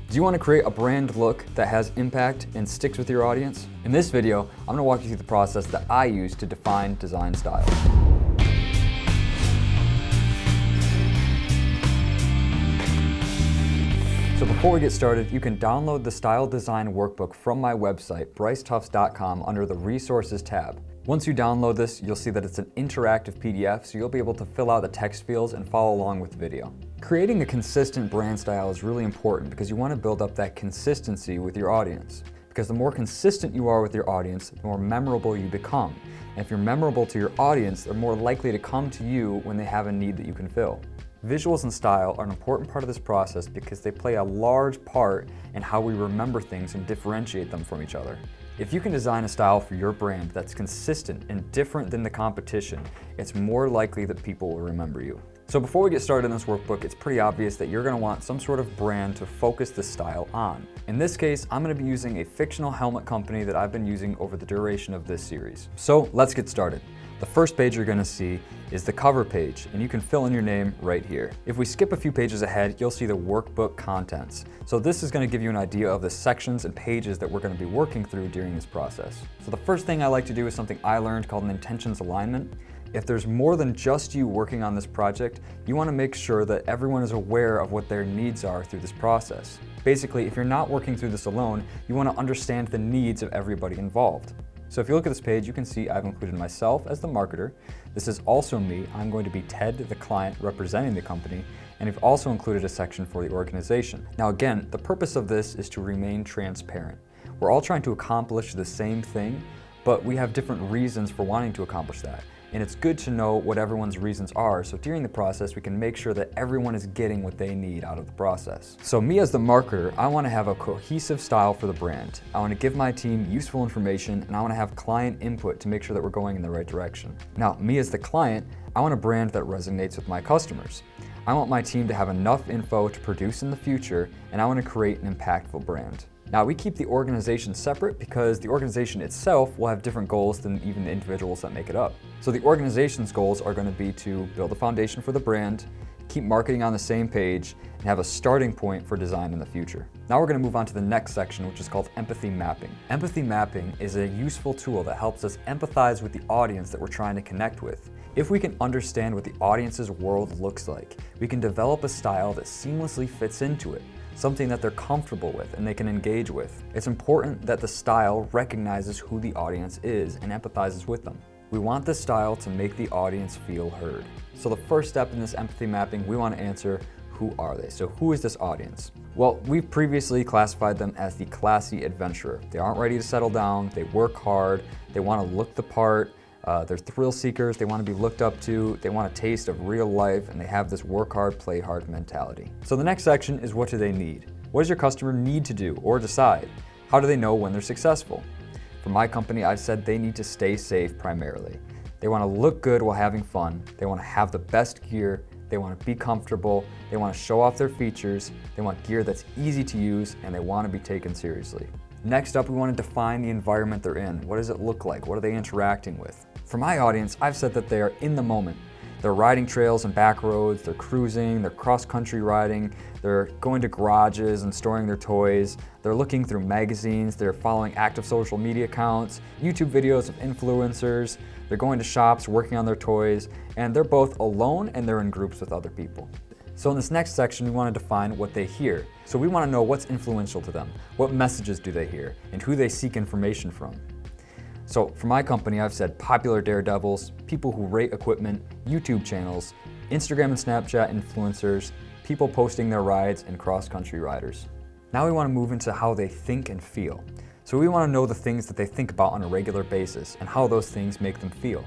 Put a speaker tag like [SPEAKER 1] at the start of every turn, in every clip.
[SPEAKER 1] Do you want to create a brand look that has impact and sticks with your audience? In this video, I'm going to walk you through the process that I use to define design style. So before we get started, you can download the Style Design Workbook from my website, brycetufts.com, under the Resources tab. Once you download this, you'll see that it's an interactive PDF, so you'll be able to fill out the text fields and follow along with the video. Creating a consistent brand style is really important because you want to build up that consistency with your audience. Because the more consistent you are with your audience, the more memorable you become. And if you're memorable to your audience, they're more likely to come to you when they have a need that you can fill. Visuals and style are an important part of this process because they play a large part in how we remember things and differentiate them from each other. If you can design a style for your brand that's consistent and different than the competition, it's more likely that people will remember you. So before we get started in this workbook, it's pretty obvious that you're going to want some sort of brand to focus this style on. In this case, I'm going to be using a fictional helmet company that I've been using over the duration of this series. So let's get started. The first page you're going to see is the cover page, and you can fill in your name right here. If we skip a few pages ahead, you'll see the workbook contents. So this is going to give you an idea of the sections and pages that we're going to be working through during this process. So the first thing I like to do is something I learned called an intentions alignment. If there's more than just you working on this project, you want to make sure that everyone is aware of what their needs are through this process. Basically, if you're not working through this alone, you want to understand the needs of everybody involved. So if you look at this page, you can see I've included myself as the marketer. This is also me. I'm going to be Ted, the client representing the company, and we've also included a section for the organization. Now again, the purpose of this is to remain transparent. We're all trying to accomplish the same thing, but we have different reasons for wanting to accomplish that. And it's good to know what everyone's reasons are, so during the process we can make sure that everyone is getting what they need out of the process. So me as the marketer, I want to have a cohesive style for the brand. I want to give my team useful information, and I want to have client input to make sure that we're going in the right direction. Now, me as the client, I want a brand that resonates with my customers. I want my team to have enough info to produce in the future, and I want to create an impactful brand. Now, we keep the organization separate because the organization itself will have different goals than even the individuals that make it up. So the organization's goals are going to be to build a foundation for the brand, keep marketing on the same page, and have a starting point for design in the future. Now we're going to move on to the next section, which is called empathy mapping. Empathy mapping is a useful tool that helps us empathize with the audience that we're trying to connect with. If we can understand what the audience's world looks like, we can develop a style that seamlessly fits into it, something that they're comfortable with and they can engage with. It's important that the style recognizes who the audience is and empathizes with them. We want this style to make the audience feel heard. So the first step in this empathy mapping, we want to answer, who are they? So who is this audience? Well, we've previously classified them as the classy adventurer. They aren't ready to settle down, they work hard, they want to look the part, they're thrill seekers, they want to be looked up to, they want a taste of real life, and they have this work hard, play hard mentality. So the next section is, what do they need? What does your customer need to do or decide? How do they know when they're successful? For my company, I've said they need to stay safe primarily. They want to look good while having fun, they want to have the best gear, they want to be comfortable, they want to show off their features, they want gear that's easy to use, and they want to be taken seriously. Next up, we want to define the environment they're in. What does it look like? What are they interacting with? For my audience, I've said that they are in the moment. They're riding trails and back roads, they're cruising, they're cross-country riding, they're going to garages and storing their toys, they're looking through magazines, they're following active social media accounts, YouTube videos of influencers, they're going to shops, working on their toys, and they're both alone and they're in groups with other people. So in this next section, we want to define what they hear. So we want to know what's influential to them, what messages do they hear, and who they seek information from. So for my company, I've said popular daredevils, people who rate equipment, YouTube channels, Instagram and Snapchat influencers, people posting their rides, and cross-country riders. Now we want to move into how they think and feel. So we want to know the things that they think about on a regular basis and how those things make them feel.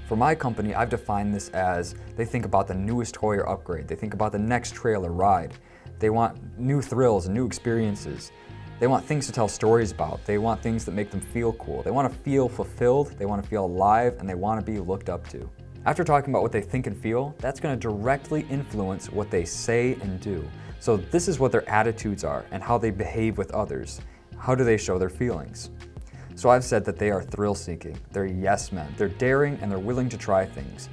[SPEAKER 1] For my company, I've defined this as they think about the newest toy or upgrade, they think about the next trail or ride, they want new thrills and new experiences. They want things to tell stories about. They want things that make them feel cool. They want to feel fulfilled, they want to feel alive, and they want to be looked up to. After talking about what they think and feel, that's going to directly influence what they say and do. So this is what their attitudes are and how they behave with others. How do they show their feelings? So I've said that they are thrill-seeking, they're yes men, they're daring, and they're willing to try things.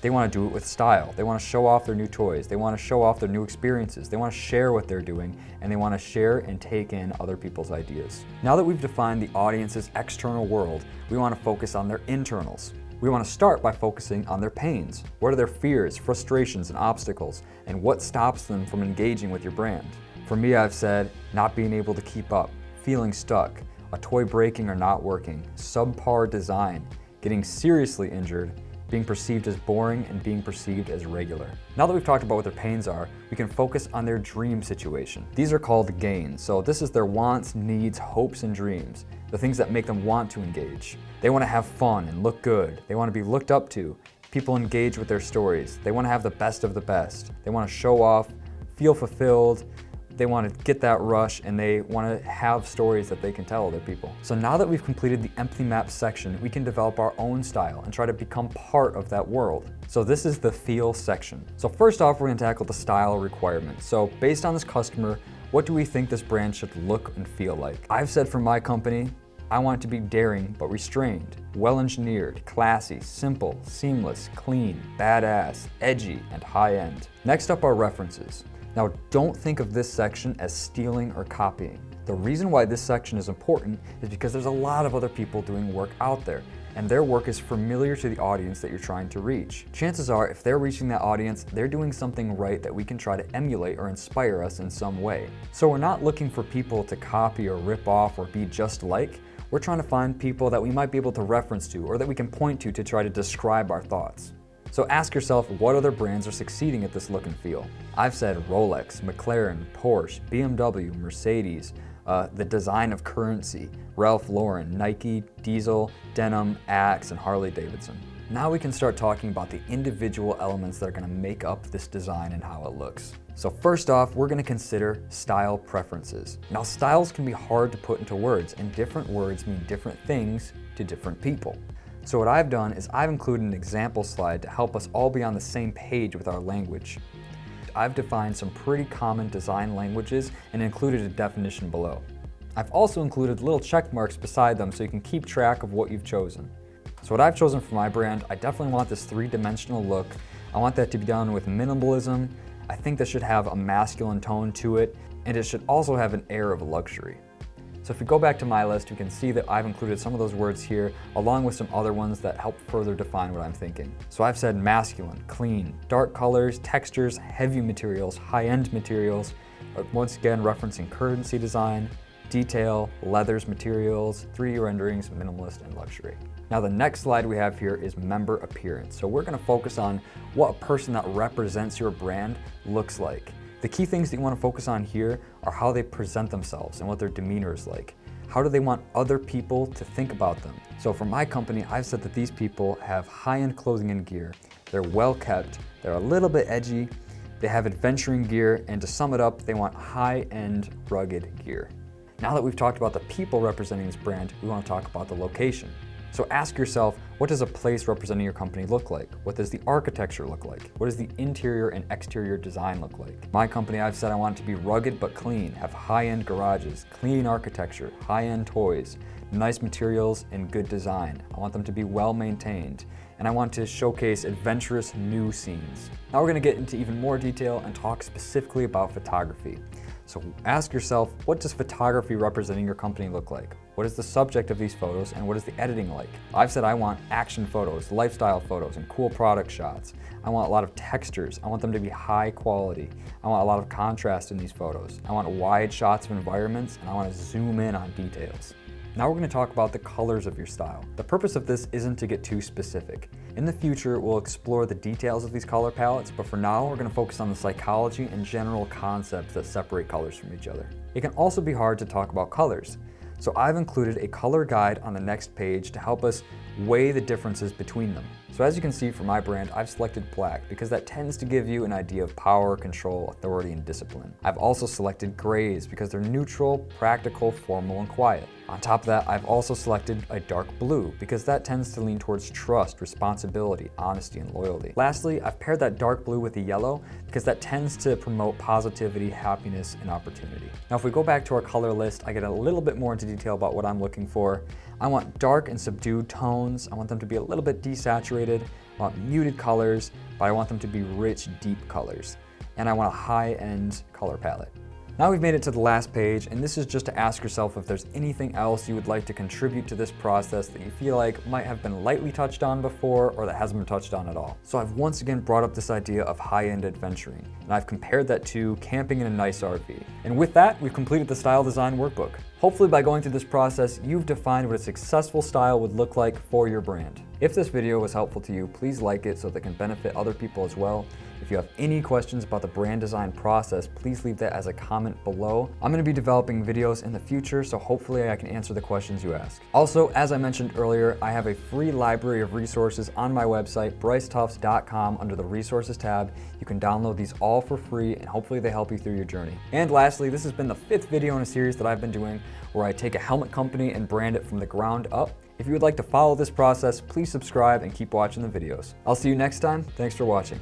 [SPEAKER 1] They want to do it with style. They want to show off their new toys. They want to show off their new experiences. They want to share what they're doing, and they want to share and take in other people's ideas. Now that we've defined the audience's external world, we want to focus on their internals. We want to start by focusing on their pains. What are their fears, frustrations, and obstacles, and what stops them from engaging with your brand? For me, I've said not being able to keep up, feeling stuck, a toy breaking or not working, subpar design, getting seriously injured, being perceived as boring, and being perceived as regular. Now that we've talked about what their pains are, we can focus on their dream situation. These are called gains. So this is their wants, needs, hopes, and dreams, the things that make them want to engage. They want to have fun and look good. They want to be looked up to. People engage with their stories. They want to have the best of the best. They want to show off, feel fulfilled. They want to get that rush, and they want to have stories that they can tell other people. So now that we've completed the empathy map section, we can develop our own style and try to become part of that world. So this is the feel section. So first off, we're going to tackle the style requirements. So based on this customer, what do we think this brand should look and feel like? I've said for my company, I want it to be daring but restrained, well-engineered, classy, simple, seamless, clean, badass, edgy, and high-end. Next up are references. Now, don't think of this section as stealing or copying. The reason why this section is important is because there's a lot of other people doing work out there, and their work is familiar to the audience that you're trying to reach. Chances are, if they're reaching that audience, they're doing something right that we can try to emulate or inspire us in some way. So we're not looking for people to copy or rip off or be just like. We're trying to find people that we might be able to reference to or that we can point to try to describe our thoughts. So ask yourself what other brands are succeeding at this look and feel. I've said Rolex, McLaren, Porsche, BMW, Mercedes, the design of Currency, Ralph Lauren, Nike, Diesel, Denim, Axe, and Harley Davidson. Now we can start talking about the individual elements that are going to make up this design and how it looks. So first off, we're going to consider style preferences. Now styles can be hard to put into words, and different words mean different things to different people. So what I've done is I've included an example slide to help us all be on the same page with our language. I've defined some pretty common design languages and included a definition below. I've also included little check marks beside them so you can keep track of what you've chosen. So what I've chosen for my brand, I definitely want this three-dimensional look. I want that to be done with minimalism. I think this should have a masculine tone to it, and it should also have an air of luxury. So if we go back to my list, you can see that I've included some of those words here, along with some other ones that help further define what I'm thinking. So I've said masculine, clean, dark colors, textures, heavy materials, high-end materials, once again referencing Currency design, detail, leathers materials, 3D renderings, minimalist, and luxury. Now the next slide we have here is member appearance. So we're gonna focus on what a person that represents your brand looks like. The key things that you want to focus on here are how they present themselves and what their demeanor is like. How do they want other people to think about them? So for my company, I've said that these people have high-end clothing and gear. They're well kept, they're a little bit edgy, they have adventuring gear, and to sum it up, they want high-end rugged gear. Now that we've talked about the people representing this brand, we want to talk about the location. So ask yourself, what does a place representing your company look like? What does the architecture look like? What does the interior and exterior design look like? My company, I've said I want it to be rugged but clean, have high-end garages, clean architecture, high-end toys, nice materials, and good design. I want them to be well maintained, and I want to showcase adventurous new scenes. Now we're going to get into even more detail and talk specifically about photography. So ask yourself, what does photography representing your company look like? What is the subject of these photos, and what is the editing like? I've said I want action photos, lifestyle photos, and cool product shots. I want a lot of textures. I want them to be high quality. I want a lot of contrast in these photos. I want wide shots of environments, and I want to zoom in on details. Now we're going to talk about the colors of your style. The purpose of this isn't to get too specific. In the future, we'll explore the details of these color palettes, but for now, we're going to focus on the psychology and general concepts that separate colors from each other. It can also be hard to talk about colors. So I've included a color guide on the next page to help us weigh the differences between them. So as you can see for my brand, I've selected black because that tends to give you an idea of power, control, authority, and discipline. I've also selected grays because they're neutral, practical, formal, and quiet. On top of that, I've also selected a dark blue because that tends to lean towards trust, responsibility, honesty, and loyalty. Lastly, I've paired that dark blue with the yellow because that tends to promote positivity, happiness, and opportunity. Now, if we go back to our color list, I get a little bit more into detail about what I'm looking for. I want dark and subdued tones. I want them to be a little bit desaturated. I want muted colors, but I want them to be rich, deep colors. And I want a high-end color palette. Now we've made it to the last page, and this is just to ask yourself if there's anything else you would like to contribute to this process that you feel like might have been lightly touched on before or that hasn't been touched on at all. So I've once again brought up this idea of high-end adventuring, and I've compared that to camping in a nice RV. And with that, we've completed the style design workbook. Hopefully by going through this process, you've defined what a successful style would look like for your brand. If this video was helpful to you, please like it so that it can benefit other people as well. If you have any questions about the brand design process, please leave that as a comment below. I'm going to be developing videos in the future, so hopefully I can answer the questions you ask. Also, as I mentioned earlier, I have a free library of resources on my website, brycetufts.com, under the resources tab. You can download these all for free, and hopefully they help you through your journey. And lastly, this has been the 5th video in a series that I've been doing where I take a helmet company and brand it from the ground up. If you would like to follow this process, please subscribe and keep watching the videos. I'll see you next time. Thanks for watching.